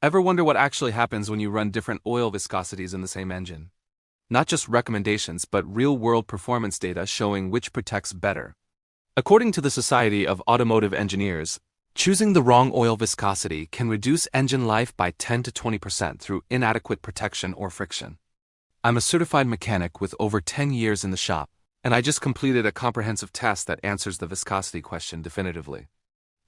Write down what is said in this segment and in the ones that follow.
Ever wonder what actually happens when you run different oil viscosities in the same engine? Not just recommendations, but real-world performance data showing which protects better. According to the Society of Automotive Engineers, choosing the wrong oil viscosity can reduce engine life by 10 to 20% through inadequate protection or friction. I'm a certified mechanic with over 10 years in the shop, and I just completed a comprehensive test that answers the viscosity question definitively.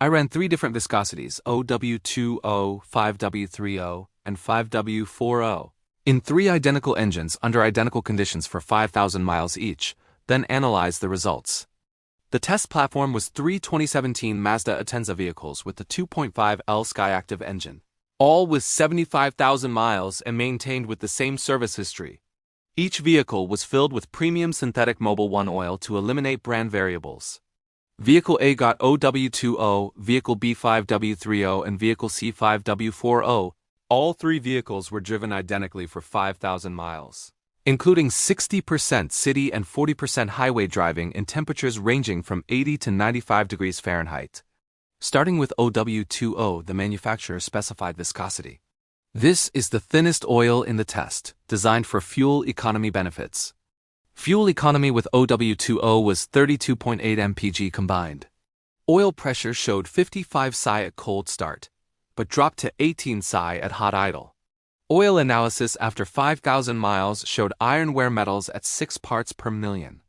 I ran 3 different viscosities, OW20, 5W30, and 5W40, in 3 identical engines under identical conditions for 5,000 miles each, then analyzed the results. The test platform was 3 2017 Mazda Atenza vehicles with the 2.5L Skyactiv engine, all with 75,000 miles and maintained with the same service history. Each vehicle was filled with premium synthetic Mobil 1 oil to eliminate brand variables. Vehicle A got OW20, Vehicle B 5W30, and Vehicle C 5W40. All 3 vehicles were driven identically for 5,000 miles, including 60% city and 40% highway driving in temperatures ranging from 80 to 95 degrees Fahrenheit. Starting with OW20, the manufacturer specified viscosity. This is the thinnest oil in the test, designed for fuel economy benefits. Fuel economy with OW20 was 32.8 mpg combined. Oil pressure showed 55 psi at cold start, but dropped to 18 psi at hot idle. Oil analysis after 5,000 miles showed iron wear metals at 6 parts per million.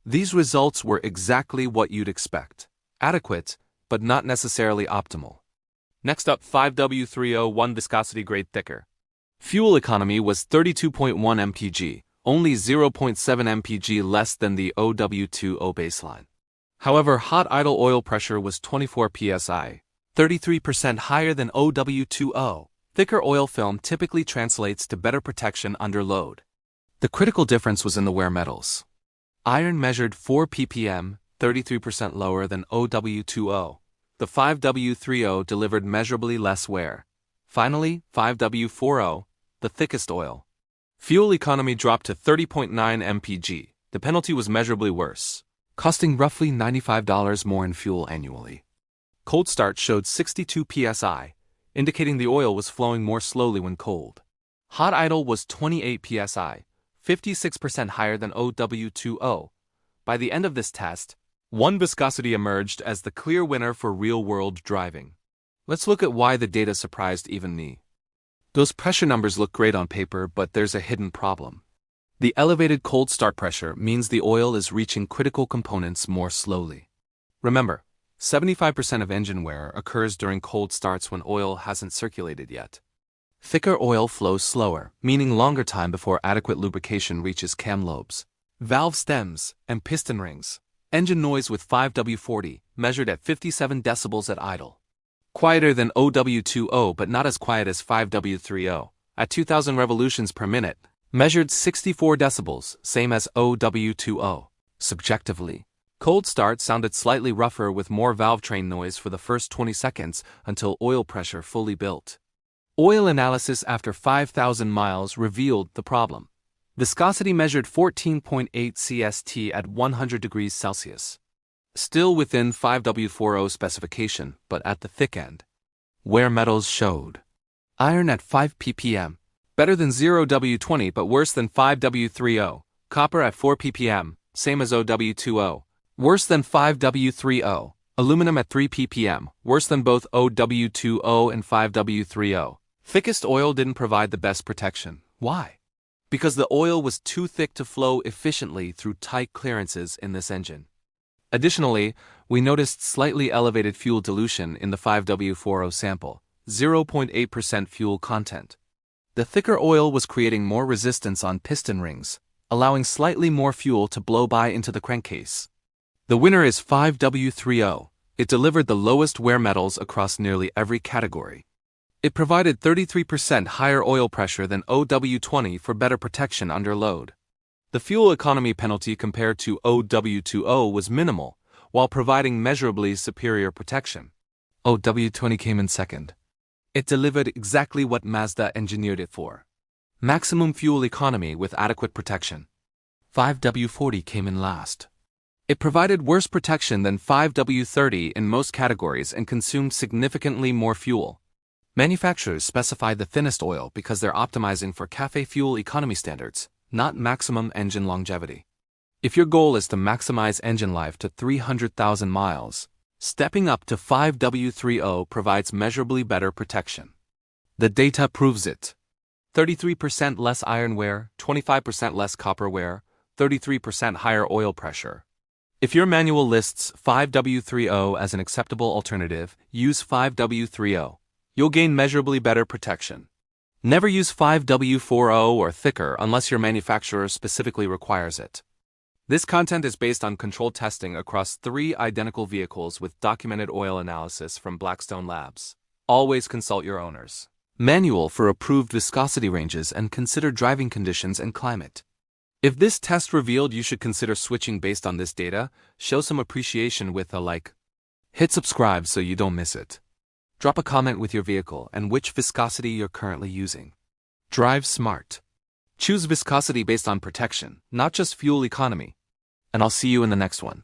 These results were exactly what you'd expect. Adequate, but not necessarily optimal. Next up, 5W30, 1 viscosity grade thicker. Fuel economy was 32.1 mpg, only 0.7 mpg less than the OW20 baseline. However, hot idle oil pressure was 24 psi, 33% higher than OW20. Thicker oil film typically translates to better protection under load. The critical difference was in the wear metals. Iron measured 4 ppm, 33% lower than OW20. The 5W30 delivered measurably less wear. Finally, 5W40, the thickest oil. Fuel economy dropped to 30.9 mpg. The penalty was measurably worse, costing roughly $95 more in fuel annually. Cold start showed 62 psi, indicating the oil was flowing more slowly when cold. Hot idle was 28 psi, 56% higher than OW20. By the end of this test, 1 viscosity emerged as the clear winner for real-world driving. Let's look at why the data surprised even me. Those pressure numbers look great on paper, but there's a hidden problem. The elevated cold start pressure means the oil is reaching critical components more slowly. Remember, 75% of engine wear occurs during cold starts when oil hasn't circulated yet. Thicker oil flows slower, meaning longer time before adequate lubrication reaches cam lobes, valve stems, and piston rings. Engine noise with 5W40, measured at 57 decibels at idle. Quieter than OW20, but not as quiet as 5W30. At 2,000 revolutions per minute, measured 64 decibels, same as OW20. Subjectively, cold start sounded slightly rougher with more valve train noise for the first 20 seconds until oil pressure fully built. Oil analysis after 5,000 miles revealed the problem. Viscosity measured 14.8 cst at 100 degrees Celsius. Still within 5W40 specification, but at the thick end. Wear metals showed. Iron at 5 ppm, better than 0W20 but worse than 5W30. Copper at 4 ppm, same as OW20. Worse than 5W30. Aluminum at 3 ppm, worse than both OW20 and 5W30. Thickest oil didn't provide the best protection. Why? Because the oil was too thick to flow efficiently through tight clearances in this engine. Additionally, we noticed slightly elevated fuel dilution in the 5W40 sample, 0.8% fuel content. The thicker oil was creating more resistance on piston rings, allowing slightly more fuel to blow by into the crankcase. The winner is 5W30. It delivered the lowest wear metals across nearly every category. It provided 33% higher oil pressure than OW20 for better protection under load. The fuel economy penalty compared to OW20 was minimal, while providing measurably superior protection. OW20 came in second. It delivered exactly what Mazda engineered it for. Maximum fuel economy with adequate protection. 5W40 came in last. It provided worse protection than 5W30 in most categories and consumed significantly more fuel. Manufacturers specify the thinnest oil because they're optimizing for CAFE fuel economy standards, not maximum engine longevity. If your goal is to maximize engine life to 300,000 miles, stepping up to 5W30 provides measurably better protection. The data proves it. 33% less iron wear, 25% less copper wear, 33% higher oil pressure. If your manual lists 5W30 as an acceptable alternative, use 5W30. You'll gain measurably better protection. Never use 5W40 or thicker unless your manufacturer specifically requires it. This content is based on controlled testing across 3 identical vehicles with documented oil analysis from Blackstone Labs. Always consult your owners. Manual for approved viscosity ranges and consider driving conditions and climate. If this test revealed you should consider switching based on this data, show some appreciation with a like. Hit subscribe so you don't miss it. Drop a comment with your vehicle and which viscosity you're currently using. Drive smart. Choose viscosity based on protection, not just fuel economy. And I'll see you in the next one.